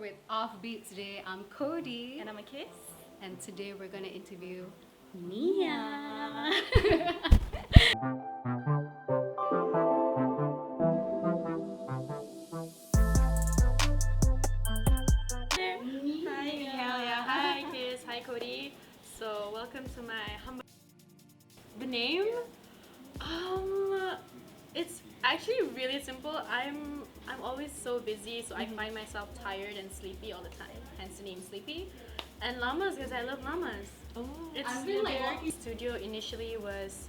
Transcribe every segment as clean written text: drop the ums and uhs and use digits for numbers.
with Offbeat today. I'm Cody. And I'm a Kiss. And today we're going to interview Nia. Hi Kiss, hi Cody. So welcome to my humble. The name? It's actually really simple. I'm always so busy, so I find myself tired and sleepy all the time. Hence the name Sleepy. And llamas because I love llamas. Oh, It's I've been like walking studio initially was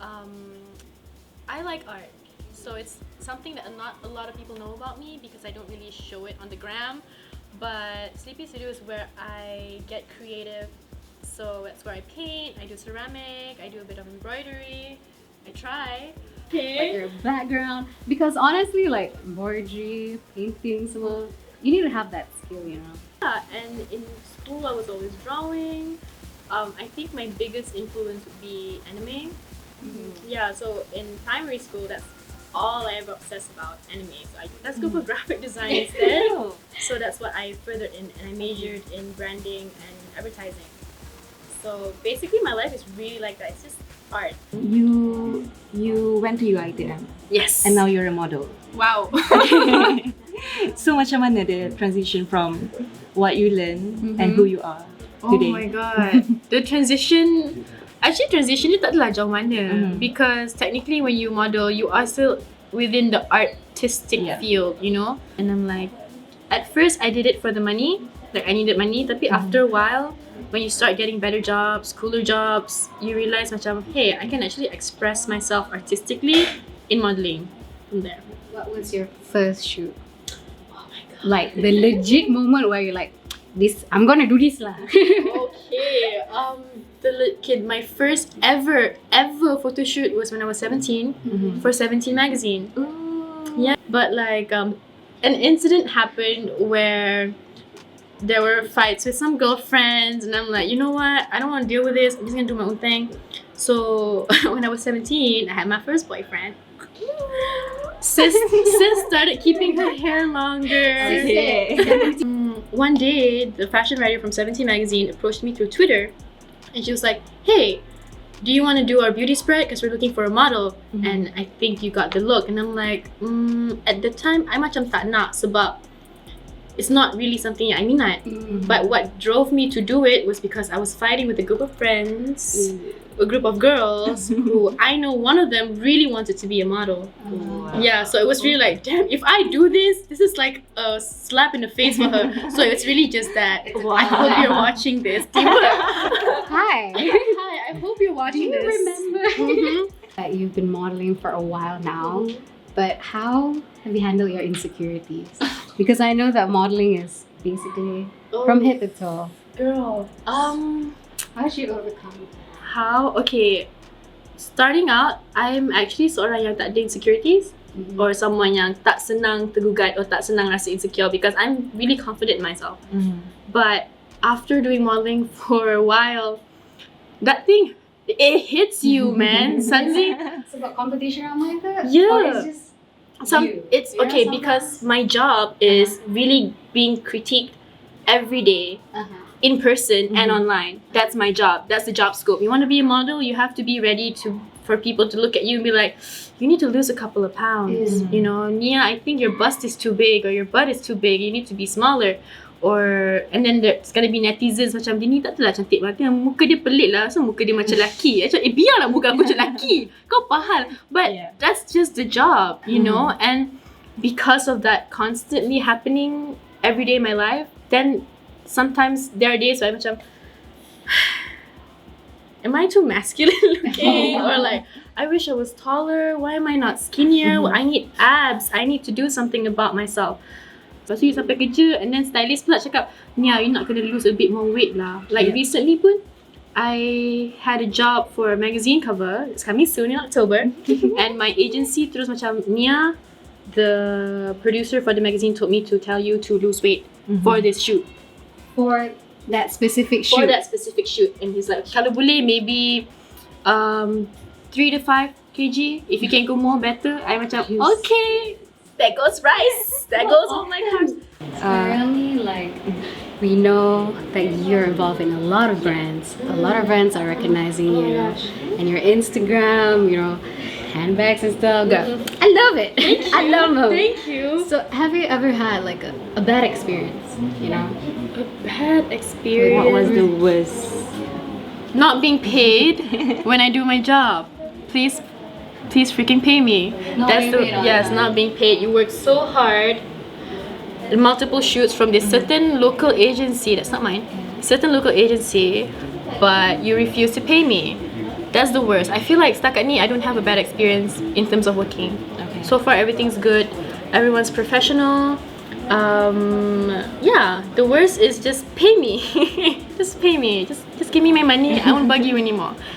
I like art. So it's something that not a lot of people know about me because I don't really show it on the gram. But Sleepy Studio is where I get creative. So that's where I paint, I do ceramic, I do a bit of embroidery, I try. like your background. Because honestly, like embroidery, painting, so you need to have that skill, you know. Yeah, and in school I was always drawing. I think my biggest influence would be anime. Yeah, so in primary school, that's all I ever obsessed about, anime. So let's go for graphic design instead. So that's what I furthered in, and I majored in branding and advertising. So basically my life is really like that. It's just art. You went to UiTM Yes. and now you're a model. Wow. So macam mana the transition from what you learn and who you are today? Oh my god. The transition dia tak adalah jauh mana because technically when you model you are still within the artistic field, you know. And I'm like, at first I did it for the money, like I needed money, tapi after a while when you start getting better jobs, cooler jobs, you realize macam, hey, I can actually express myself artistically in modeling from there. What was your first shoot? Oh my god. Like the legit moment where you're like, this, I'm gonna do this lah. Okay, my first ever photo shoot was when I was 17 for 17 magazine. Yeah, but like an incident happened where there were fights with some girlfriends, and I'm like, you know what? I don't want to deal with this. I'm just gonna do my own thing. So when I was 17, I had my first boyfriend. Sis started keeping her hair longer. Okay. One day, the fashion writer from 17 magazine approached me through Twitter, and she was like, hey, do you want to do our beauty spread? Because we're looking for a model, and I think you got the look. And I'm like, at the time, I macam tak nak sebab it's not really something I minat. But what drove me to do it was because I was fighting with a group of friends, a group of girls who I know one of them really wanted to be a model. Yeah, so it was really like, damn, if I do this is like a slap in the face for her. So it's really just that. I hope you're watching this. Hi. Hi, I hope you're watching Do you this. remember that you've been modeling for a while now, but how have you handled your insecurities? Because I know that modeling is basically from head to toe. Girl, How did you overcome that? how? Okay, starting out, I'm actually seorang yang tak ada insecurities or someone yang tak senang tergugat or tak senang rasa insecure because I'm really confident in myself. But after doing modeling for a while, that thing, it hits you, man. Suddenly, It's about competition ramai ke? Yeah. Or it's just it's You know, okay because my job is really being critiqued every day. In person and online. That's my job. That's the job scope. You want to be a model, you have to be ready for people to look at you and be like, you need to lose a couple of pounds. You know, Nia, I think your bust is too big or your butt is too big. You need to be smaller. And then there's gonna be netizens macam, dia ni tak adalah cantik banget. Muka dia pelik lah. So muka dia macam lelaki. Macam, biarlah muka aku macam lelaki. Kau faham. But that's just the job, you know. And because of that constantly happening every day in my life, then sometimes there are days where I'm macam, am I too masculine looking? Or like, I wish I was taller. Why am I not skinnier? I need abs. I need to do something about myself. Lepas tu you sampai kerja and then stylist pula cakap, Nia, you nak kena lose a bit more weight lah. Like recently pun, I had a job for a magazine cover. It's coming soon in October. And my agency terus macam, Nia, the producer for the magazine told me to tell you to lose weight for this shoot. for that specific shoot. For that specific shoot. And he's like, kalau boleh maybe 3 to 5 kg. If you can go more, better. I macam, okay, that goes rice. That goes all my carbs. It's really like we know that you're involved in a lot of brands. A lot of brands are recognizing you, and your Instagram, you know, handbags and stuff. Girl, I love it. I love them. Thank you. So, have you ever had like a bad experience? You know, A bad experience. What was the worst? Not being paid when I do my job. Please freaking pay me. Not being paid on yes, that. not being paid. You work so hard. Multiple shoots from this certain local agency. That's not mine. Certain local agency, but you refuse to pay me. That's the worst. I feel like setakat ni I don't have a bad experience in terms of working. Okay. So far everything's good. Everyone's professional. Yeah, the worst is just pay me. Just pay me. Just give me my money. I won't bug you anymore.